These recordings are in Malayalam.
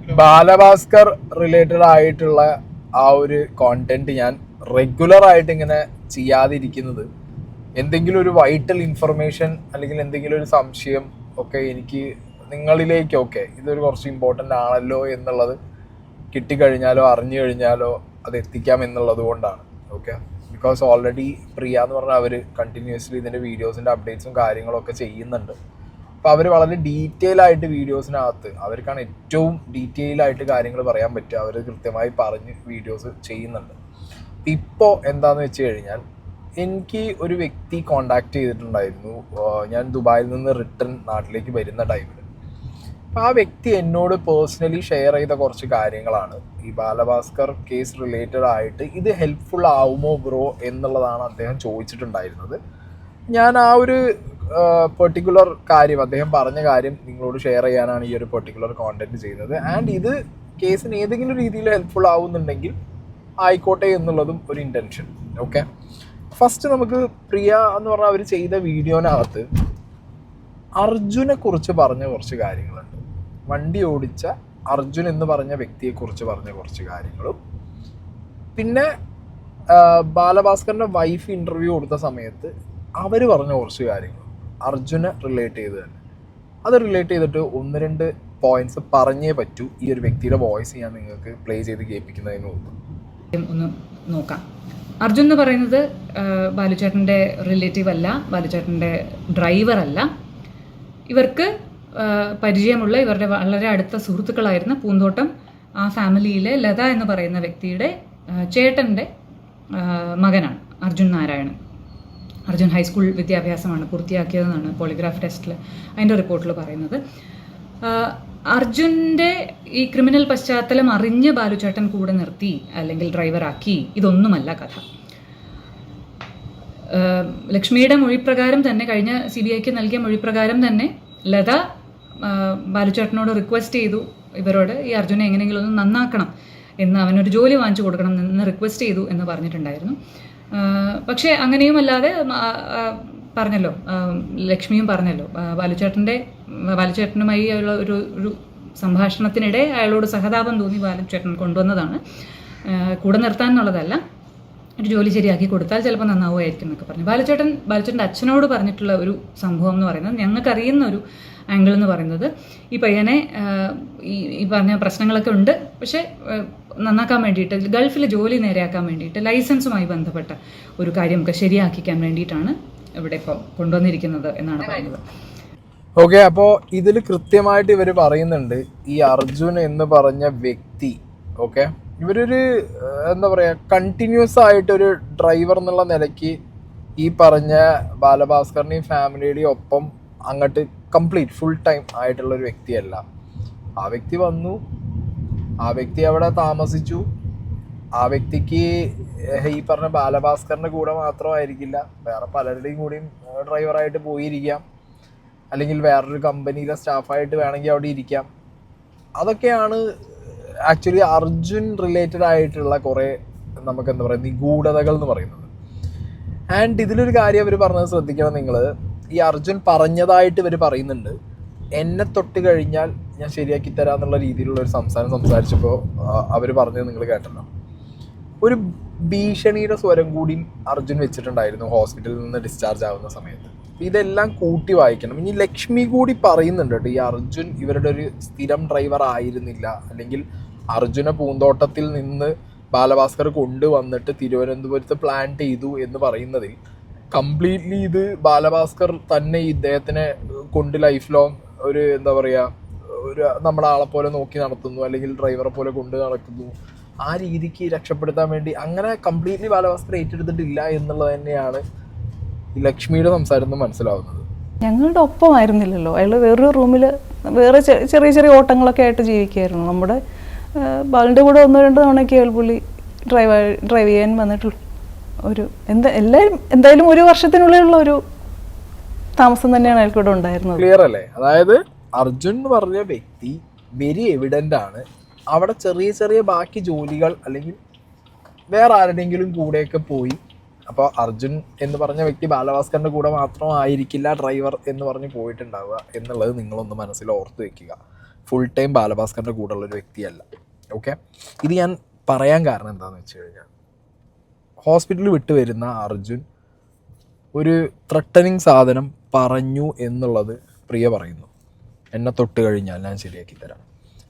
ബാലഭാസ്കർ റിലേറ്റഡ് ആയിട്ടുള്ള ആ ഒരു കോണ്ടന്റ് ഞാൻ റെഗുലർ ആയിട്ട് ഇങ്ങനെ ചെയ്യാതിരിക്കുന്നത് എന്തെങ്കിലും ഒരു വൈറ്റൽ ഇൻഫർമേഷൻ അല്ലെങ്കിൽ എന്തെങ്കിലും ഒരു സംശയം ഒക്കെ എനിക്ക് നിങ്ങളിലേക്കൊക്കെ ഇതൊരു കുറച്ച് ഇമ്പോർട്ടൻ്റ് ആണല്ലോ എന്നുള്ളത് കിട്ടിക്കഴിഞ്ഞാലോ അറിഞ്ഞു കഴിഞ്ഞാലോ അത് എത്തിക്കാം എന്നുള്ളത് കൊണ്ടാണ്. ഓക്കെ, ബിക്കോസ് ഓൾറെഡി പ്രിയ എന്ന് പറഞ്ഞാൽ അവർ കണ്ടിന്യൂസ്ലി ഇതിൻ്റെ വീഡിയോസിൻ്റെ അപ്ഡേറ്റ്സും കാര്യങ്ങളൊക്കെ ചെയ്യുന്നുണ്ട്. അപ്പോൾ അവർ വളരെ ഡീറ്റെയിൽ ആയിട്ട് വീഡിയോസിനകത്ത് അവർക്കാണ് ഏറ്റവും ഡീറ്റെയിൽ ആയിട്ട് കാര്യങ്ങൾ പറയാൻ പറ്റുക. അവർ കൃത്യമായി പറഞ്ഞ് വീഡിയോസ് ചെയ്യുന്നുണ്ട്. ഇപ്പോൾ എന്താണെന്ന് വെച്ച് കഴിഞ്ഞാൽ എനിക്ക് ഒരു വ്യക്തി കോണ്ടാക്ട് ചെയ്തിട്ടുണ്ടായിരുന്നു ഞാൻ ദുബായിൽ നിന്ന് റിട്ടേൺ നാട്ടിലേക്ക് വരുന്ന ടൈമിൽ. അപ്പോൾ ആ വ്യക്തി എന്നോട് പേഴ്സണലി ഷെയർ ചെയ്ത കുറച്ച് കാര്യങ്ങളാണ് ഈ ബാലഭാസ്കർ കേസ് റിലേറ്റഡ് ആയിട്ട്. ഇത് ഹെൽപ്ഫുൾ ആവുമോ ബ്രോ എന്നുള്ളതാണ് അദ്ദേഹം ചോദിച്ചിട്ടുണ്ടായിരുന്നത്. ഞാൻ ആ ഒരു പെർട്ടിക്കുലർ കാര്യം അദ്ദേഹം പറഞ്ഞ കാര്യം നിങ്ങളോട് ഷെയർ ചെയ്യാനാണ് ഈ ഒരു പെർട്ടിക്കുലർ കോണ്ടന്റ് ചെയ്യുന്നത്. ആൻഡ് ഇത് കേസിന് ഏതെങ്കിലും രീതിയിൽ ഹെൽപ്ഫുൾ ആവുന്നുണ്ടെങ്കിൽ ആയിക്കോട്ടെ എന്നുള്ളതും ഒരു ഇൻറ്റൻഷൻ. ഓക്കെ, ഫസ്റ്റ് നമുക്ക് പ്രിയ എന്ന് പറഞ്ഞാൽ അവർ ചെയ്ത വീഡിയോനകത്ത് അർജുനെ കുറിച്ച് പറഞ്ഞ കുറച്ച് കാര്യങ്ങളുണ്ട്. വണ്ടി ഓടിച്ച അർജുൻ എന്ന് പറഞ്ഞ വ്യക്തിയെക്കുറിച്ച് പറഞ്ഞ കുറച്ച് കാര്യങ്ങളും പിന്നെ ബാലഭാസ്കറിൻ്റെ വൈഫ് ഇൻ്റർവ്യൂ കൊടുത്ത സമയത്ത് അവർ പറഞ്ഞ കുറച്ച് കാര്യങ്ങളും അർജുനെ റിലേറ്റ് ചെയ്ത് തന്നെ. അത് റിലേറ്റ് ചെയ്തിട്ട് 1-2 പോയിന്റ്സ് പറഞ്ഞേ പറ്റൂ. ഈ ഒരു വ്യക്തിയുടെ വോയിസ് ഞാൻ നിങ്ങൾക്ക് പ്ലേ ചെയ്ത് കേൾപ്പിക്കുന്നതിന് മുമ്പ് ഒന്ന് നോക്കാം. അർജുൻ എന്ന് പറയുന്നത് ബാലുചേട്ടൻ്റെ റിലേറ്റീവ് അല്ല, ബാലുചേട്ടൻ്റെ ഡ്രൈവർ അല്ല. ഇവർക്ക് പരിചയമുള്ള ഇവരുടെ വളരെ അടുത്ത സുഹൃത്തുക്കളായിരുന്ന പൂന്തോട്ടം ആ ഫാമിലിയിലെ ലത എന്ന് പറയുന്ന വ്യക്തിയുടെ ചേട്ടൻ്റെ മകനാണ് അർജുൻ നാരായണൻ. അർജുൻ ഹൈസ്കൂൾ വിദ്യാഭ്യാസമാണ് പൂർത്തിയാക്കിയതെന്നാണ് പോളിഗ്രാഫ് ടെസ്റ്റിൽ അതിൻ്റെ റിപ്പോർട്ടിൽ പറയുന്നത്. അർജുൻ്റെ ഈ ക്രിമിനൽ പശ്ചാത്തലം അറിഞ്ഞ് ബാലുചേട്ടൻ കൂടെ നിർത്തി അല്ലെങ്കിൽ ഡ്രൈവറാക്കി, ഇതൊന്നുമല്ല കഥ. ലക്ഷ്മിയുടെ മൊഴിപ്രകാരം തന്നെ, കഴിഞ്ഞ CBIക്ക് നൽകിയ മൊഴിപ്രകാരം തന്നെ ലത ബാലുചേട്ടനോട് റിക്വസ്റ്റ് ചെയ്തു, ഇവരോട് ഈ അർജുനെ എങ്ങനെയെങ്കിലും ഒന്ന് നന്നാക്കണം എന്ന്, അവനൊരു ജോലി വാങ്ങിച്ചു കൊടുക്കണം എന്ന് റിക്വസ്റ്റ് ചെയ്തു എന്ന് പറഞ്ഞിട്ടുണ്ടായിരുന്നു. പക്ഷേ അങ്ങനെയും അല്ലാതെ പറഞ്ഞല്ലോ, ലക്ഷ്മിയും പറഞ്ഞല്ലോ, ബാലുചേട്ടനുമായി ഉള്ള ഒരു സംഭാഷണത്തിനിടെ അയാളോട് സഹതാപം തോന്നി ബാലുചേട്ടൻ കൊണ്ടുവന്നതാണ്, കൂടെ നിർത്താൻ എന്നുള്ളതല്ല, ഒരു ജോലി ശരിയാക്കി കൊടുത്താൽ ചിലപ്പോൾ നന്നാവുമായിരിക്കും എന്നൊക്കെ പറഞ്ഞു. ബാലുചേട്ടൻ്റെ അച്ഛനോട് പറഞ്ഞിട്ടുള്ള ഒരു സംഭവം എന്ന് പറയുന്നത്, ഞങ്ങൾക്കറിയുന്ന ഒരു ആംഗിൾ എന്ന് പറയുന്നത്, ഈ പയ്യനെ ഈ പറഞ്ഞ പ്രശ്നങ്ങളൊക്കെ ഉണ്ട്, പക്ഷേ നന്നാക്കാൻ വേണ്ടിയിട്ട്, ഗൾഫിൽ ജോലി നേരെയാക്കാൻ വേണ്ടിയിട്ട്, ലൈസൻസുമായി ബന്ധപ്പെട്ട ഒരു കാര്യമൊക്കെ ശരിയാക്കിക്കാൻ വേണ്ടിയിട്ടാണ് ഇവിടെ ഇപ്പോൾ കൊണ്ടുവന്നിരിക്കുന്നത് എന്നാണ് പറയുന്നത്. ഓക്കെ, അപ്പോൾ ഇതിൽ കൃത്യമായിട്ട് ഇവർ പറയുന്നുണ്ട് ഈ അർജുൻ എന്ന് പറഞ്ഞ വ്യക്തി, ഓക്കെ, ഇവരൊരു എന്താ പറയുക, കണ്ടിന്യൂസ് ആയിട്ടൊരു ഡ്രൈവർ എന്നുള്ള നിലയ്ക്ക് ഈ പറഞ്ഞ ബാലഭാസ്കറിൻ്റെയും ഫാമിലിയുടെയും ഒപ്പം അങ്ങോട്ട് കംപ്ലീറ്റ് ഫുൾ ടൈം ആയിട്ടുള്ള ഒരു വ്യക്തിയല്ല. ആ വ്യക്തി വന്നു, ആ വ്യക്തി അവിടെ താമസിച്ചു, ആ വ്യക്തിക്ക് ഈ പറഞ്ഞ ബാലഭാസ്കറിൻ്റെ കൂടെ മാത്രമായിരിക്കില്ല, വേറെ പലരുടെയും കൂടിയും ഡ്രൈവറായിട്ട് പോയിരിക്കാം, അല്ലെങ്കിൽ വേറൊരു കമ്പനിയിലെ സ്റ്റാഫായിട്ട് വേണമെങ്കിൽ അവിടെ ഇരിക്കാം. അതൊക്കെയാണ് ആക്ച്വലി അർജുൻ റിലേറ്റഡ് ആയിട്ടുള്ള കുറേ നമുക്ക് എന്താ പറയുക നിഗൂഢതകൾ എന്ന് പറയുന്നത്. ആൻഡ് ഇതിലൊരു കാര്യം അവർ പറഞ്ഞത് ശ്രദ്ധിക്കണം നിങ്ങൾ, ഈ അർജുൻ പറഞ്ഞതായിട്ട് ഇവർ പറയുന്നുണ്ട്, എന്നെ തൊട്ട് കഴിഞ്ഞാൽ ഞാൻ ശരിയാക്കി തരാമെന്നുള്ള രീതിയിലുള്ള ഒരു സംസാരിച്ചപ്പോൾ അവർ പറഞ്ഞത് നിങ്ങൾ കേട്ടല്ലോ. ഒരു ഭീഷണിയുടെ സ്വരം കൂടി അർജുൻ വെച്ചിട്ടുണ്ടായിരുന്നു ഹോസ്പിറ്റലിൽ നിന്ന് ഡിസ്ചാർജ് ആവുന്ന സമയത്ത്. ഇതെല്ലാം കൂട്ടി വായിക്കണം. ഇനി ലക്ഷ്മി കൂടി പറയുന്നുണ്ട് കേട്ടോ, ഈ അർജുൻ ഇവരുടെ ഒരു സ്ഥിരം ഡ്രൈവർ ആയിരുന്നില്ല, അല്ലെങ്കിൽ അർജുനെ പൂന്തോട്ടത്തിൽ നിന്ന് ബാലഭാസ്കർ കൊണ്ടുവന്നിട്ട് തിരുവനന്തപുരത്ത് പ്ലാൻ ചെയ്തു എന്ന് പറയുന്നതിൽ കംപ്ലീറ്റ്ലി ഇത് ബാലഭാസ്കർ തന്നെ ഇദ്ദേഹത്തിനെ കൊണ്ട് ലൈഫ് ലോങ് ഒരു എന്താ പറയുക, ഒരു നമ്മളെ ആളെ പോലെ നോക്കി നടത്തുന്നു, അല്ലെങ്കിൽ ഡ്രൈവറെ പോലെ കൊണ്ട് നടക്കുന്നു, ആ രീതിക്ക് രക്ഷപ്പെടുത്താൻ വേണ്ടി അങ്ങനെ കംപ്ലീറ്റ്ലി ബാലഭാസ്കർ ഏറ്റെടുത്തിട്ടില്ല എന്നുള്ളത് തന്നെയാണ് ഈ ലക്ഷ്മിയുടെ സംസാരം മനസ്സിലാവുന്നത്. ഞങ്ങളുടെ ഒപ്പമായിരുന്നില്ലല്ലോ, അയാൾ വേറൊരു റൂമിൽ വേറെ ചെറിയ ചെറിയ ഓട്ടങ്ങളൊക്കെ ആയിട്ട് ജീവിക്കുകയായിരുന്നു. നമ്മുടെ ബാലിൻ്റെ കൂടെ 1-2 തവണയൊക്കെ അയാൾ പുള്ളി ഡ്രൈവ് ചെയ്യാൻ വന്നിട്ടുള്ളൂ. ഒരു എന്തായാലും 1 വർഷത്തിനുള്ളിലുള്ള ഒരു താമസം തന്നെയാണ് അയാൾക്ക് ഇവിടെ ഉണ്ടായിരുന്നത്. ക്ലിയർ അല്ലേ? അതായത് അർജുൻ എന്ന് പറഞ്ഞ വ്യക്തി വെരി എവിഡൻ്റ് ആണ്. അവിടെ ചെറിയ ചെറിയ ബാക്കി ജോലികൾ അല്ലെങ്കിൽ വേറെ ആരുടെയെങ്കിലും കൂടെയൊക്കെ പോയി. അപ്പോൾ അർജുൻ എന്ന് പറഞ്ഞ വ്യക്തി ബാലഭാസ്കറിൻ്റെ കൂടെ മാത്രമായിരിക്കില്ല ഡ്രൈവർ എന്ന് പറഞ്ഞ് പോയിട്ടുണ്ടാവുക എന്നുള്ളത് നിങ്ങളൊന്ന് മനസ്സിൽ ഓർത്ത് വെക്കുക. ഫുൾ ടൈം ബാലഭാസ്കറിൻ്റെ കൂടെയുള്ള ഒരു വ്യക്തിയല്ല. ഓക്കെ, ഇത് ഞാൻ പറയാൻ കാരണം എന്താണെന്ന് വെച്ച് കഴിഞ്ഞാൽ, ഹോസ്പിറ്റലിൽ വിട്ട് വരുന്ന അർജുൻ ഒരു ത്രട്ടനിങ് സാധനം പറഞ്ഞു എന്നുള്ളത് പ്രിയ പറയുന്നു, എന്നെ തൊട്ട് കഴിഞ്ഞാൽ ഞാൻ ശരിയാക്കി തരാം.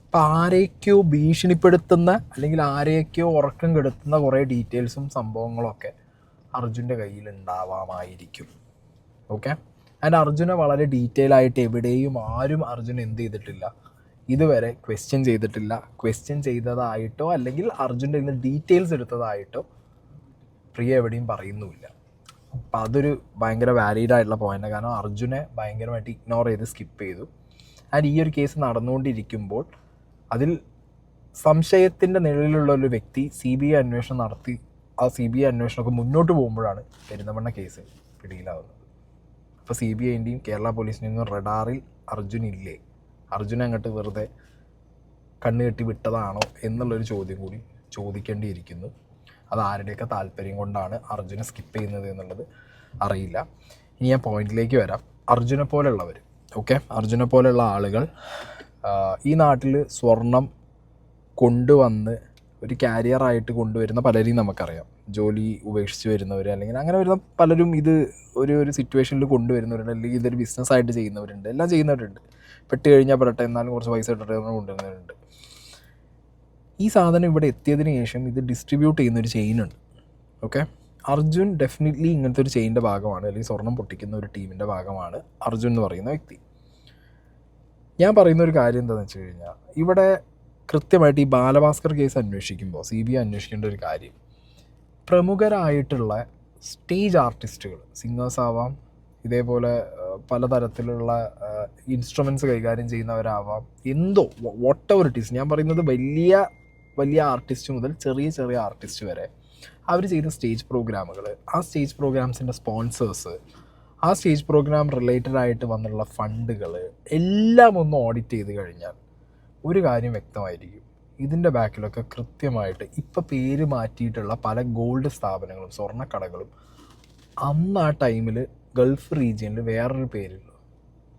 അപ്പം ആരെയൊക്കെയോ ഭീഷണിപ്പെടുത്തുന്ന അല്ലെങ്കിൽ ആരെയൊക്കെയോ ഉറക്കം കെടുത്തുന്ന കുറേ ഡീറ്റെയിൽസും സംഭവങ്ങളൊക്കെ അർജുൻ്റെ കയ്യിൽ ഉണ്ടാവാമായിരിക്കും. ഓക്കെ, ആൻഡ് അർജുനെ വളരെ ഡീറ്റെയിൽ ആയിട്ട് എവിടെയും ആരും അർജുൻ എന്ത് ചെയ്തിട്ടില്ല, ഇതുവരെ ക്വസ്റ്റ്യൻ ചെയ്തിട്ടില്ല. ക്വസ്റ്റ്യൻ ചെയ്തതായിട്ടോ അല്ലെങ്കിൽ അർജുൻ്റെ കയ്യിൽ നിന്ന് ഡീറ്റെയിൽസ് എടുത്തതായിട്ടോ പ്രിയ എവിടെയും പറയുന്നുമില്ല. അപ്പം അതൊരു ഭയങ്കര വാലിഡ് ആയിട്ടുള്ള പോയിൻ്റാണ്. കാരണം അർജുനെ ഭയങ്കരമായിട്ട് ഇഗ്നോർ ചെയ്ത് സ്കിപ്പ് ചെയ്തു. ആൻഡ് ഈ ഒരു കേസ് നടന്നുകൊണ്ടിരിക്കുമ്പോൾ അതിൽ സംശയത്തിൻ്റെ നിഴലിലുള്ള ഒരു വ്യക്തി CBI അന്വേഷണം നടത്തി ആ CBI അന്വേഷണമൊക്കെ മുന്നോട്ട് പോകുമ്പോഴാണ് പെരിന്തമണ്ണ കേസ് പിടിയിലാവുന്നത്. അപ്പോൾ CBIൻ്റെയും കേരള പോലീസിൻ്റെയും റഡാറിൽ അർജുൻ ഇല്ലേ, അർജുൻ അങ്ങോട്ട് വെറുതെ കണ്ണ് കെട്ടി വിട്ടതാണോ എന്നുള്ളൊരു ചോദ്യം കൂടി ചോദിക്കേണ്ടിയിരിക്കുന്നു. അത് ആരുടെയൊക്കെ താല്പര്യം കൊണ്ടാണ് അർജുനെ സ്കിപ്പ് ചെയ്യുന്നത് എന്നുള്ളത് അറിയില്ല. ഇനി ഞാൻ പോയിന്റിലേക്ക് വരാം. അർജുനെ പോലെയുള്ളവർ, ഓക്കെ, അർജുനെ പോലെയുള്ള ആളുകൾ ഈ നാട്ടിൽ സ്വർണം കൊണ്ടുവന്ന് ഒരു കാരിയറായിട്ട് കൊണ്ടുവരുന്ന പലരെയും നമുക്കറിയാം. ജോലി ഉപേക്ഷിച്ച് വരുന്നവർ അല്ലെങ്കിൽ അങ്ങനെ വരുന്ന പലരും ഇത് ഒരു സിറ്റുവേഷനിൽ കൊണ്ടുവരുന്നവരുണ്ട്, അല്ലെങ്കിൽ ഇതൊരു ബിസിനസ്സായിട്ട് ചെയ്യുന്നവരുണ്ട്, എല്ലാം ചെയ്യുന്നവരുണ്ട്. പെട്ട് കഴിഞ്ഞാൽ പെടട്ടെ, എന്നാലും കുറച്ച് പൈസ ഇട്ടിട്ട് കൊണ്ടുവരുന്നവരുണ്ട്. ഈ സാധനം ഇവിടെ എത്തിയതിന് ശേഷം ഇത് ഡിസ്ട്രിബ്യൂട്ട് ചെയ്യുന്നൊരു ചെയിനുണ്ട്. ഓക്കെ, അർജുൻ ഡെഫിനറ്റ്ലി ഇങ്ങനത്തെ ഒരു ചെയിൻ്റെ ഭാഗമാണ്, അല്ലെങ്കിൽ സ്വർണം പൊട്ടിക്കുന്ന ഒരു ടീമിൻ്റെ ഭാഗമാണ് അർജുൻ എന്ന് പറയുന്ന വ്യക്തി. ഞാൻ പറയുന്ന ഒരു കാര്യം എന്താണെന്ന് വെച്ച് കഴിഞ്ഞാൽ, ഇവിടെ കൃത്യമായിട്ട് ഈ ബാലഭാസ്കർ കേസ് അന്വേഷിക്കുമ്പോൾ CBI അന്വേഷിക്കേണ്ട ഒരു കാര്യം, പ്രമുഖരായിട്ടുള്ള സ്റ്റേജ് ആർട്ടിസ്റ്റുകൾ, സിംഗേഴ്സ് ആവാം, ഇതേപോലെ പലതരത്തിലുള്ള ഇൻസ്ട്രുമെൻറ്റ്സ് കൈകാര്യം ചെയ്യുന്നവരാവാം, എന്തോ വാട്ട് എവർ ഇറ്റ് ഈസ്, ഞാൻ പറയുന്നത് വലിയ വലിയ ആർട്ടിസ്റ്റ് മുതൽ ചെറിയ ചെറിയ ആർട്ടിസ്റ്റ് വരെ, അവർ ചെയ്ത സ്റ്റേജ് പ്രോഗ്രാമുകൾ, ആ സ്റ്റേജ് പ്രോഗ്രാംസിൻ്റെ സ്പോൺസേഴ്സ്, ആ സ്റ്റേജ് പ്രോഗ്രാം റിലേറ്റഡ് ആയിട്ട് വന്നുള്ള ഫണ്ടുകൾ എല്ലാം ഒന്ന് ഓഡിറ്റ് ചെയ്ത് കഴിഞ്ഞാൽ ഒരു കാര്യം വ്യക്തമായിരിക്കും, ഇതിൻ്റെ ബാക്കിലൊക്കെ കൃത്യമായിട്ട് ഇപ്പോൾ പേര് മാറ്റിയിട്ടുള്ള പല ഗോൾഡ് സ്ഥാപനങ്ങളും സ്വർണ്ണക്കടകളും അന്ന് ആ ടൈമിൽ ഗൾഫ് റീജിയനിൽ വേറൊരു പേരിൽ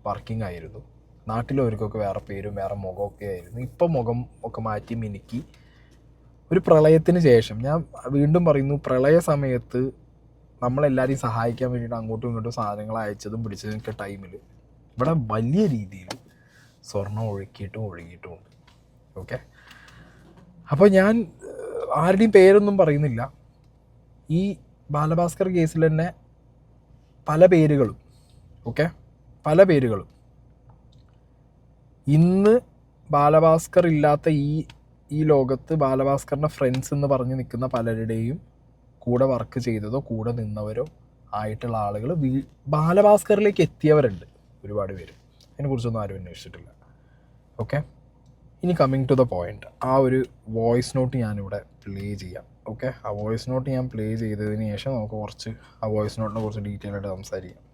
വർക്കിംഗ് ആയിരുന്നു. നാട്ടിലവർക്കൊക്കെ വേറെ പേരും വേറെ മുഖമൊക്കെ ആയിരുന്നു. ഇപ്പം മുഖം ഒക്കെ മാറ്റി മിനുക്കി ഒരു പ്രളയത്തിന് ശേഷം, ഞാൻ വീണ്ടും പറയുന്നു, പ്രളയ സമയത്ത് നമ്മളെല്ലാവരെയും സഹായിക്കാൻ വേണ്ടിയിട്ട് അങ്ങോട്ടും ഇങ്ങോട്ടും സാധനങ്ങൾ അയച്ചതും പിടിച്ചതൊക്കെ ടൈമിൽ ഇവിടെ വലിയ രീതിയിൽ സ്വർണം ഒഴുകിയിട്ടുമുണ്ട്. ഓക്കെ, അപ്പോൾ ഞാൻ ആരുടെയും പേരൊന്നും പറയുന്നില്ല. ഈ ബാലഭാസ്കർ കേസിൽ തന്നെ പല പേരുകളും, ഓക്കെ, പല പേരുകളും ഇന്ന് ബാലഭാസ്കർ ഇല്ലാത്ത ഈ ലോകത്ത് ബാലഭാസ്കറിൻ്റെ ഫ്രണ്ട്സ് എന്ന് പറഞ്ഞ് നിൽക്കുന്ന പലരുടെയും കൂടെ വർക്ക് ചെയ്തതോ കൂടെ നിന്നവരോ ആയിട്ടുള്ള ആളുകൾ ബാലഭാസ്കറിലേക്ക് എത്തിയവരുണ്ട് ഒരുപാട് പേര്. അതിനെക്കുറിച്ചൊന്നും ആരും അന്വേഷിച്ചിട്ടില്ല. ഓക്കെ, ഇനി കമ്മിങ് ടു ദ പോയിന്റ്, ആ ഒരു വോയിസ് നോട്ട് ഞാനിവിടെ പ്ലേ ചെയ്യാം. ഓക്കെ, ആ വോയിസ് നോട്ട് ഞാൻ പ്ലേ ചെയ്തതിന് ശേഷം നമുക്ക് കുറച്ച് ആ വോയിസ് നോട്ടിനെ കുറിച്ച് ഡീറ്റെയിൽ ആയിട്ട് സംസാരിക്കാം.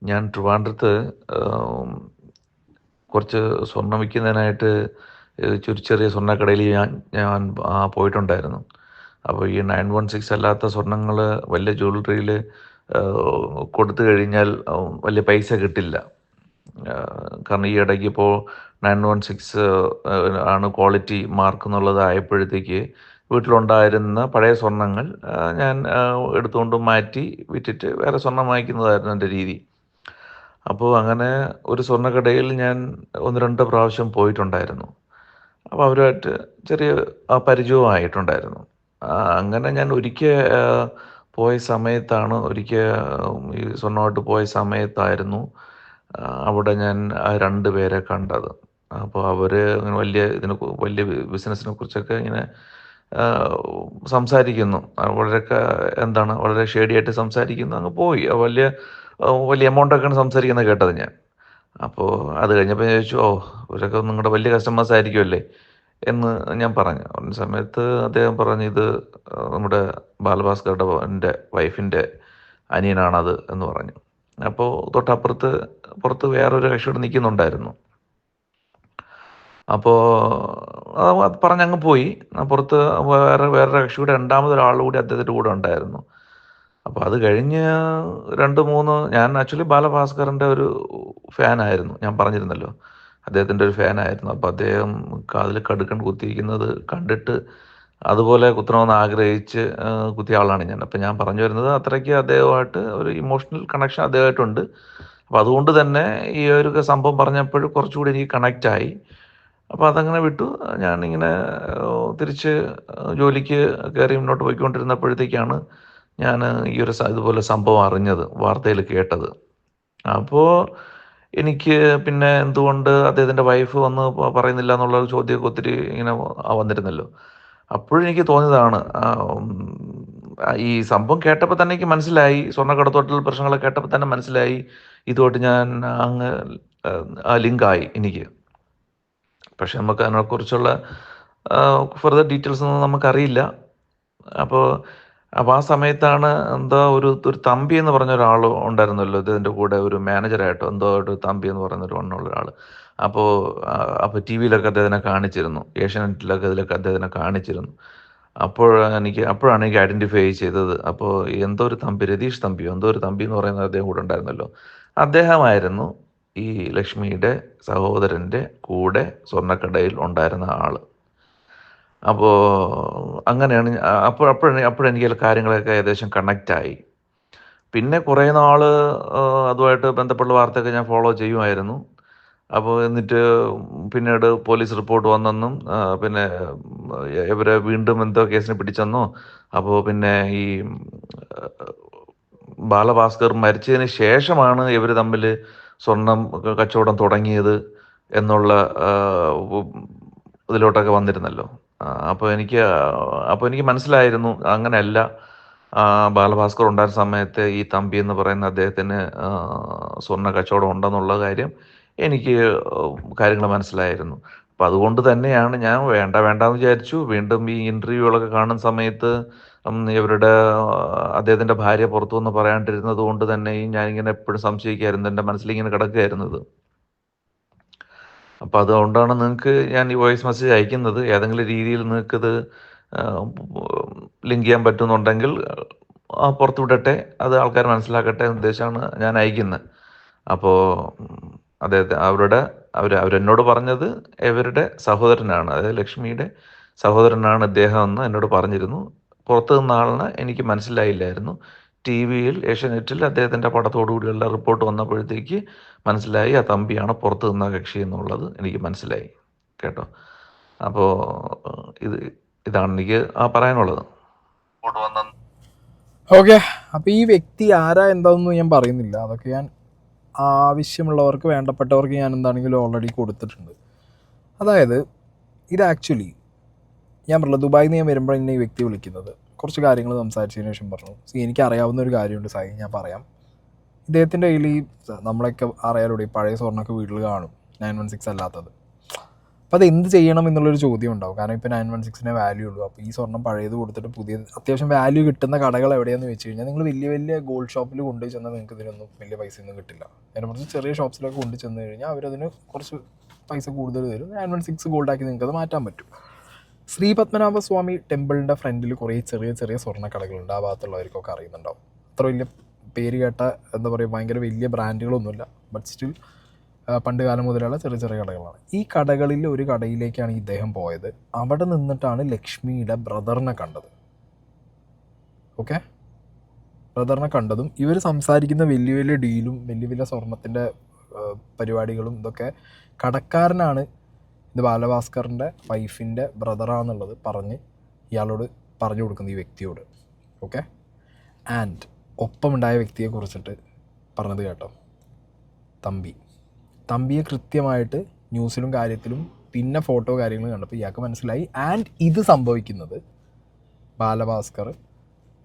ഞാൻ ട്രിവാൻഡ്രത്ത് കുറച്ച് സ്വർണം വിൽക്കുന്നതിനായിട്ട് ഒരു ചെറിയ സ്വർണ്ണക്കടയിൽ ഞാൻ പോയിട്ടുണ്ടായിരുന്നു. അപ്പോൾ ഈ 916 അല്ലാത്ത സ്വർണ്ണങ്ങൾ വലിയ ജ്വല്ലറിയിൽ കൊടുത്തു കഴിഞ്ഞാൽ വലിയ പൈസ കിട്ടില്ല. കാരണം ഈ ഇടയ്ക്ക് ഇപ്പോൾ 916 ആണ് ക്വാളിറ്റി മാർക്ക് എന്നുള്ളത് ആയപ്പോഴത്തേക്ക് വീട്ടിലുണ്ടായിരുന്ന പഴയ സ്വർണ്ണങ്ങൾ ഞാൻ എടുത്തുകൊണ്ട് മാറ്റി വിറ്റിട്ട് വേറെ സ്വർണ്ണം വാങ്ങിക്കുന്നതായിരുന്നു എൻ്റെ രീതി. അപ്പോൾ അങ്ങനെ ഒരു സ്വർണ്ണക്കടയിൽ ഞാൻ 1-2 പ്രാവശ്യം പോയിട്ടുണ്ടായിരുന്നു. അപ്പോൾ അവരുമായിട്ട് ചെറിയ പരിചയമായിട്ടുണ്ടായിരുന്നു. അങ്ങനെ ഞാൻ ഒരിക്കൽ പോയ സമയത്താണ്, ഈ സ്വർണ്ണമായിട്ട് പോയ സമയത്തായിരുന്നു അവിടെ ഞാൻ 2 പേരെ കണ്ടത്. അപ്പോൾ അവർ വലിയ ബിസിനസ്സിനെ കുറിച്ചൊക്കെ ഇങ്ങനെ സംസാരിക്കുന്നു. വളരെ ഷേഡിയായിട്ട് സംസാരിക്കുന്നു. അങ്ങ് പോയി. വലിയ എമൗണ്ടൊക്കെയാണ് സംസാരിക്കുന്നത് കേട്ടത് ഞാൻ. അപ്പോൾ അത് കഴിഞ്ഞപ്പോൾ ഞാൻ ചോദിച്ചു, ഇവരൊക്കെ നിങ്ങളുടെ വലിയ കസ്റ്റമേഴ്സ് ആയിരിക്കുമല്ലേ എന്ന് ഞാൻ പറഞ്ഞു. ഒരു സമയത്ത് അദ്ദേഹം പറഞ്ഞു, ഇത് നമ്മുടെ ബാലഭാസ്കറുടെ വൈഫിൻ്റെ അനിയനാണത് എന്ന് പറഞ്ഞു. അപ്പോൾ പുറത്ത് വേറൊരു കക്ഷിയോട് നിൽക്കുന്നുണ്ടായിരുന്നു. അപ്പോൾ അത് പറഞ്ഞങ്ങ് പോയി. പുറത്ത് വേറൊരു കക്ഷിയുടെ 2ാമതൊരാൾ കൂടി അദ്ദേഹത്തിൻ്റെ കൂടെ ഉണ്ടായിരുന്നു. അപ്പോൾ അത് കഴിഞ്ഞ് 2-3 ഞാൻ ആക്ച്വലി ബാലഭാസ്കറിൻ്റെ ഒരു ഫാനായിരുന്നു, ഞാൻ പറഞ്ഞിരുന്നല്ലോ. അദ്ദേഹത്തിൻ്റെ ഒരു ഫാനായിരുന്നു. അപ്പോൾ അദ്ദേഹം കാതിൽ കടുക്കൻ കുത്തിയിരിക്കുന്നത് കണ്ടിട്ട് അതുപോലെ കുത്തണമെന്ന് ആഗ്രഹിച്ച് കുത്തിയ ആളാണ് ഞാൻ. അപ്പം ഞാൻ പറഞ്ഞു വരുന്നത് അത്രയ്ക്ക് അദ്ദേഹമായിട്ട് ഒരു ഇമോഷണൽ കണക്ഷൻ അദ്ദേഹമായിട്ടുണ്ട്. അപ്പോൾ അതുകൊണ്ട് തന്നെ ഈ ഒരു സംഭവം പറഞ്ഞപ്പോൾ കുറച്ചുകൂടി എനിക്ക് കണക്റ്റായി. അപ്പോൾ അതങ്ങനെ വിട്ടു. ഞാനിങ്ങനെ തിരിച്ച് ജോലിക്ക് കയറി മുന്നോട്ട് പോയിക്കൊണ്ടിരുന്നപ്പോഴത്തേക്കാണ് ഞാൻ ഈ ഒരു ഇതുപോലെ സംഭവം അറിഞ്ഞത്, വാർത്തയിൽ കേട്ടത്. അപ്പോൾ എനിക്ക് പിന്നെ എന്തുകൊണ്ട് അദ്ദേഹത്തിൻ്റെ വൈഫ് വന്ന് പറയുന്നില്ല എന്നുള്ള ഒരു ചോദ്യമൊക്കെ ഒത്തിരി ഇങ്ങനെ വന്നിരുന്നല്ലോ. അപ്പോഴെനിക്ക് തോന്നിയതാണ്, ഈ സംഭവം കേട്ടപ്പോൾ തന്നെ എനിക്ക് മനസ്സിലായി, സ്വർണ്ണക്കടത്തോട്ടൽ പ്രശ്നങ്ങളൊക്കെ കേട്ടപ്പോൾ തന്നെ മനസ്സിലായി, ഇതുമായിട്ട് ഞാൻ അങ്ങ് ലിങ്കായി എനിക്ക്. പക്ഷെ നമുക്ക് അതിനെക്കുറിച്ചുള്ള ഫർദർ ഡീറ്റെയിൽസ് ഒന്നും നമുക്കറിയില്ല. അപ്പോൾ ആ സമയത്താണ് എന്താ ഒരു തമ്പി എന്ന് പറഞ്ഞ ഒരാൾ ഉണ്ടായിരുന്നല്ലോ, ഇതിൻ്റെ കൂടെ ഒരു മാനേജറായിട്ടോ എന്തോ ഒരു തമ്പി എന്ന് പറയുന്ന ഒരു എണ്ണമുള്ള ഒരാൾ. അപ്പോൾ ടി വിയിലൊക്കെ അദ്ദേഹത്തിനെ കാണിച്ചിരുന്നു, ഏഷ്യാനെറ്റിലൊക്കെ ഇതിലൊക്കെ അദ്ദേഹത്തിനെ കാണിച്ചിരുന്നു. അപ്പോഴാണ് എനിക്ക് ഐഡൻറ്റിഫൈ ചെയ്തത്. അപ്പോൾ എന്തോ ഒരു തമ്പി, രതീഷ് തമ്പിയോ എന്തോ ഒരു തമ്പി എന്ന് പറയുന്ന അദ്ദേഹം കൂടെ ഉണ്ടായിരുന്നല്ലോ, അദ്ദേഹമായിരുന്നു ഈ ലക്ഷ്മിയുടെ സഹോദരൻ്റെ കൂടെ സ്വർണ്ണക്കടയിൽ ഉണ്ടായിരുന്ന ആൾ. അപ്പോൾ അങ്ങനെയാണ് അപ്പോഴെനിക്ക് കാര്യങ്ങളൊക്കെ ഏകദേശം കണക്റ്റായി. പിന്നെ കുറേ നാൾ അതുമായിട്ട് ബന്ധപ്പെട്ട വാർത്തയൊക്കെ ഞാൻ ഫോളോ ചെയ്യുമായിരുന്നു. അപ്പോൾ എന്നിട്ട് പിന്നീട് പോലീസ് റിപ്പോർട്ട് വന്നെന്നും പിന്നെ ഇവരെ വീണ്ടും എന്തോ കേസിന് പിടിച്ചെന്നോ. അപ്പോൾ പിന്നെ ഈ ബാലഭാസ്കർ മരിച്ചതിന് ശേഷമാണ് ഇവർ തമ്മിൽ സ്വർണം കച്ചവടം തുടങ്ങിയത് എന്നുള്ള ഇതിലോട്ടൊക്കെ വന്നിരുന്നല്ലോ. അപ്പോൾ എനിക്ക് മനസ്സിലായിരുന്നു അങ്ങനെയല്ല. ബാലഭാസ്കർ ഉണ്ടായിരുന്ന സമയത്ത് ഈ തമ്പി എന്ന് പറയുന്ന അദ്ദേഹത്തിന് സ്വർണ്ണ കച്ചവടം ഉണ്ടെന്നുള്ള കാര്യം എനിക്ക് കാര്യങ്ങൾ മനസ്സിലായിരുന്നു. അപ്പം അതുകൊണ്ട് തന്നെയാണ് ഞാൻ വേണ്ടാന്ന് വിചാരിച്ചു. വീണ്ടും ഈ ഇൻ്റർവ്യൂകളൊക്കെ കാണുന്ന സമയത്ത് ഇവരുടെ അദ്ദേഹത്തിൻ്റെ ഭാര്യ പുറത്തു വന്ന് പറയാണ്ടിരുന്നത് കൊണ്ട് തന്നെയും ഞാനിങ്ങനെ എപ്പോഴും സംശയിക്കായിരുന്നു, എൻ്റെ മനസ്സിലിങ്ങനെ കിടക്കുകയായിരുന്നത്. അപ്പോൾ അതുകൊണ്ടാണ് നിങ്ങൾക്ക് ഞാൻ ഈ വോയിസ് മെസ്സേജ് അയക്കുന്നത്. ഏതെങ്കിലും രീതിയിൽ നിങ്ങൾക്കിത് ലിങ്ക് ചെയ്യാൻ പറ്റുന്നുണ്ടെങ്കിൽ പുറത്തു വിടട്ടെ, അത് ആൾക്കാർ മനസ്സിലാക്കട്ടെ എന്ന ഉദ്ദേശമാണ് ഞാൻ അയക്കുന്നത്. അപ്പോൾ അവരെന്നോട് പറഞ്ഞത് ഇവരുടെ സഹോദരനാണ്, അതായത് ലക്ഷ്മിയുടെ സഹോദരനാണ് ഇദ്ദേഹം എന്ന് എന്നോട് പറഞ്ഞിരുന്നു. പുറത്തു നിന്ന ആളിനെ എനിക്ക് മനസ്സിലായില്ലായിരുന്നു. ടി വിയിൽ ഏഷ്യാനെറ്റിൽ അദ്ദേഹത്തിൻ്റെ പടത്തോടുകൂടിയുള്ള റിപ്പോർട്ട് വന്നപ്പോഴത്തേക്ക് മനസ്സിലായി ആ തമ്പിയാണ് പുറത്ത് നിന്ന കക്ഷി എന്നുള്ളത് എനിക്ക് മനസ്സിലായി കേട്ടോ. അപ്പോൾ ഇതാണ് എനിക്ക് പറയാനുള്ളത്. ഓക്കെ, അപ്പോൾ ഈ വ്യക്തി ആരാ എന്താണെന്ന് ഞാൻ പറയുന്നില്ല. അതൊക്കെ ഞാൻ ആവശ്യമുള്ളവർക്ക്, വേണ്ടപ്പെട്ടവർക്ക് ഞാൻ എന്താണെങ്കിലും ഓൾറെഡി കൊടുത്തിട്ടുണ്ട്. അതായത് ഇത് ആക്ച്വലി ഞാൻ പറഞ്ഞില്ല, ദുബായിൽ നിന്ന് ഞാൻ വരുമ്പോൾ എന്നെ ഈ വ്യക്തി വിളിക്കുന്നത് കുറച്ച് കാര്യങ്ങൾ സംസാരിച്ചതിന് ശേഷം പറഞ്ഞു, എനിക്ക് അറിയാവുന്ന ഒരു കാര്യമുണ്ട് സായി, ഞാൻ പറയാം. ഇദ്ദേഹത്തിൻ്റെ കയ്യിൽ ഈ നമ്മളൊക്കെ അറിയാലൂടെ ഈ പഴയ സ്വർണ്ണമൊക്കെ വീട്ടിൽ കാണും, 916 അല്ലാത്തത്. അപ്പോൾ അത് എന്ത് ചെയ്യണം എന്നുള്ളൊരു ചോദ്യം ഉണ്ടാവും. കാരണം ഇപ്പോൾ 916 വാല്യൂ ഉള്ളൂ. അപ്പോൾ ഈ സ്വർണ്ണം പഴയത് കൊടുത്തിട്ട് പുതിയത് അത്യാവശ്യം വാല്യൂ കിട്ടുന്ന കടകൾ എവിടെയാണെന്ന് വെച്ച് കഴിഞ്ഞാൽ, നിങ്ങൾ വലിയ വലിയ ഗോൾഡ് ഷോപ്പിൽ കൊണ്ടുപോയി ചെന്നാൽ നിങ്ങൾക്ക് ഇതിനൊന്നും വലിയ പൈസയൊന്നും കിട്ടില്ല. അതിനെ കുറച്ച് ചെറിയ ഷോപ്സിലൊക്കെ കൊണ്ടു ചെന്ന് കഴിഞ്ഞാൽ അവരതിന് കുറച്ച് പൈസ കൂടുതൽ തരും. 916 ഗോൾഡാക്കി നിങ്ങൾക്കത് മാറ്റാൻ പറ്റും. ശ്രീ പത്മനാഭസ്വാമി ടെമ്പിളിൻ്റെ ഫ്രണ്ടിൽ കുറേ ചെറിയ ചെറിയ സ്വർണ്ണക്കടകളുണ്ട്. ആ ഭാഗത്തുള്ളവർക്കൊക്കെ അറിയുന്നുണ്ടാവും. അത്ര വലിയ പേര് കേട്ട എന്താ പറയുക, ഭയങ്കര വലിയ ബ്രാൻഡുകളൊന്നുമില്ല. ബട്ട് സ്റ്റിൽ പണ്ട് കാലം മുതലുള്ള ചെറിയ ചെറിയ കടകളാണ്. ഈ കടകളിൽ ഒരു കടയിലേക്കാണ് ഇദ്ദേഹം പോയത്. അവിടെ നിന്നിട്ടാണ് ലക്ഷ്മിയുടെ ബ്രദറിനെ കണ്ടത്. ഓക്കെ, ബ്രദറിനെ കണ്ടതും ഇവർ സംസാരിക്കുന്ന വലിയ വലിയ ഡീലും വലിയ വലിയ സ്വർണത്തിൻ്റെ പരിപാടികളും ഇതൊക്കെ കടക്കാരനാണ് ഇത് ബാലഭാസ്കറിൻ്റെ വൈഫിൻ്റെ ബ്രദറാണെന്നുള്ളത് പറഞ്ഞ് ഇയാളോട് പറഞ്ഞു കൊടുക്കുന്ന ഈ വ്യക്തിയോട്. ഓക്കെ, ആൻഡ് ഒപ്പമുണ്ടായ വ്യക്തിയെ കുറിച്ചിട്ട് പറഞ്ഞത് കേട്ടോ, തമ്പിയെ കൃത്യമായിട്ട് ന്യൂസിലും കാര്യത്തിലും പിന്നെ ഫോട്ടോ കാര്യങ്ങളും കണ്ടപ്പോൾ ഇയാൾക്ക് മനസ്സിലായി. ആൻഡ് ഇത് സംഭവിക്കുന്നത് ബാലഭാസ്കർ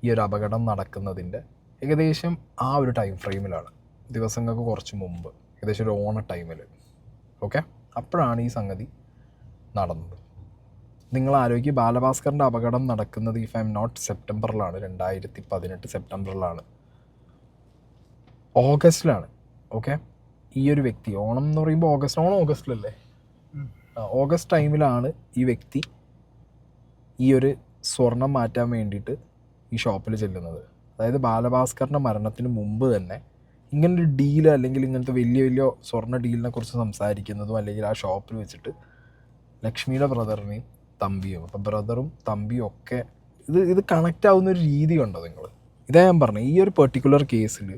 ഈ ഒരു അപകടം നടക്കുന്നതിൻ്റെ ഏകദേശം ആ ഒരു ടൈം ഫ്രെയിമിലാണ്, ദിവസങ്ങൾക്ക് കുറച്ച് മുമ്പ്, ഏകദേശം ഒരു ഓണ ടൈമിൽ. ഓക്കെ, അപ്പോഴാണ് ഈ സംഗതി നടന്നത്. നിങ്ങൾ ആലോചിക്കുക, ബാലഭാസ്കറിൻ്റെ അപകടം നടക്കുന്നത് ഇഫ് ഐ എം നോട്ട് സെപ്റ്റംബറിലാണ്, 2018 സെപ്റ്റംബറിലാണ്, ഓഗസ്റ്റിലാണ്. ഓക്കെ, ഈ ഒരു വ്യക്തി ഓണം എന്ന് പറയുമ്പോൾ ഓഗസ്റ്റിലല്ലേ, ഓഗസ്റ്റ് ടൈമിലാണ് ഈ വ്യക്തി ഈ ഒരു സ്വർണം മാറ്റാൻ വേണ്ടിയിട്ട് ഈ ഷോപ്പിൽ ചെല്ലുന്നത്. അതായത് ബാലഭാസ്കറിൻ്റെ മരണത്തിന് മുമ്പ് തന്നെ ഇങ്ങനൊരു ഡീൽ അല്ലെങ്കിൽ ഇങ്ങനത്തെ വലിയ വലിയ സ്വർണ്ണ ഡീലിനെ കുറിച്ച് സംസാരിക്കുന്നതും അല്ലെങ്കിൽ ആ ഷോപ്പിൽ വെച്ചിട്ട് ലക്ഷ്മിയുടെ ബ്രദറിനെയും തമ്പിയും, അപ്പം ബ്രദറും തമ്പിയും ഒക്കെ ഇത് കണക്റ്റ് ആവുന്ന ഒരു രീതി കണ്ടോ നിങ്ങൾ? ഇതാ ഞാൻ പറഞ്ഞത്, ഈ ഒരു പെർട്ടിക്കുലർ കേസിൽ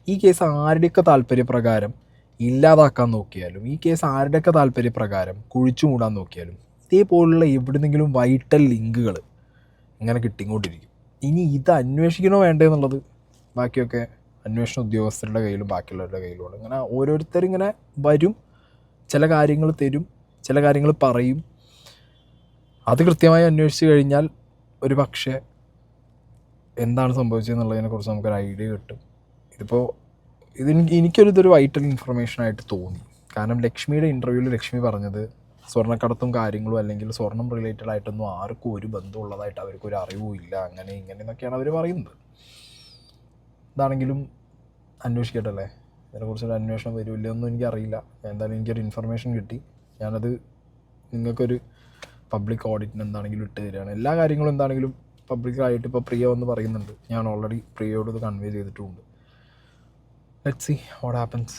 ഈ കേസ് ആരുടെയൊക്കെ താല്പര്യപ്രകാരം ഇല്ലാതാക്കാൻ നോക്കിയാലും, ഈ കേസ് ആരുടെയൊക്കെ താല്പര്യപ്രകാരം കുഴിച്ചു മൂടാൻ നോക്കിയാലും ഇതേപോലുള്ള എവിടുന്നെങ്കിലും വൈറ്റൽ ലിങ്കുകൾ ഇങ്ങനെ കിട്ടിക്കൊണ്ടിരിക്കും. ഇനി ഇത് അന്വേഷിക്കണോ വേണ്ടേ എന്നുള്ളത് ബാക്കിയൊക്കെ അന്വേഷണ ഉദ്യോഗസ്ഥരുടെ കയ്യിലും ബാക്കിയുള്ളവരുടെ കയ്യിലുമാണ്. ഇങ്ങനെ ഓരോരുത്തരിങ്ങനെ വരും, ചില കാര്യങ്ങൾ തരും, ചില കാര്യങ്ങൾ പറയും. അത് കൃത്യമായി അന്വേഷിച്ച് കഴിഞ്ഞാൽ ഒരു പക്ഷേ എന്താണ് സംഭവിച്ചതെന്നുള്ളതിനെക്കുറിച്ച് നമുക്കൊരു ഐഡിയ കിട്ടും. ഇതിപ്പോൾ എനിക്കൊരിതൊരു വൈറ്റൽ ഇൻഫർമേഷനായിട്ട് തോന്നി. കാരണം ലക്ഷ്മിയുടെ ഇൻ്റർവ്യൂവിൽ ലക്ഷ്മി പറഞ്ഞത് സ്വർണ്ണക്കടത്തും കാര്യങ്ങളും അല്ലെങ്കിൽ സ്വർണം റിലേറ്റഡ് ആയിട്ടൊന്നും ആർക്കും ഒരു ബന്ധമുള്ളതായിട്ട് അവർക്കൊരു അറിവും ഇല്ല, അങ്ങനെ ഇങ്ങനെ എന്നൊക്കെയാണ് അവർ പറയുന്നത്. ഇതാണെങ്കിലും അന്വേഷിക്കട്ടെ അല്ലേ, ഇതിനെക്കുറിച്ചൊരു അന്വേഷണം വരുമില്ല ഒന്നും എനിക്കറിയില്ല. എന്തായാലും എനിക്കൊരു ഇൻഫർമേഷൻ കിട്ടി, ഞാനത് നിങ്ങൾക്കൊരു പബ്ലിക് ഓഡിറ്റിന് എന്താണെങ്കിലും ഇട്ട് തരികയാണ്. എല്ലാ കാര്യങ്ങളും എന്താണെങ്കിലും പബ്ലിക്കായിട്ട് ഇപ്പോൾ പ്രിയ വന്ന് പറയുന്നുണ്ട്, ഞാൻ ഓൾറെഡി പ്രിയയോട് ഇത് കൺവേ ചെയ്തിട്ടുമുണ്ട്. Let's see what happens.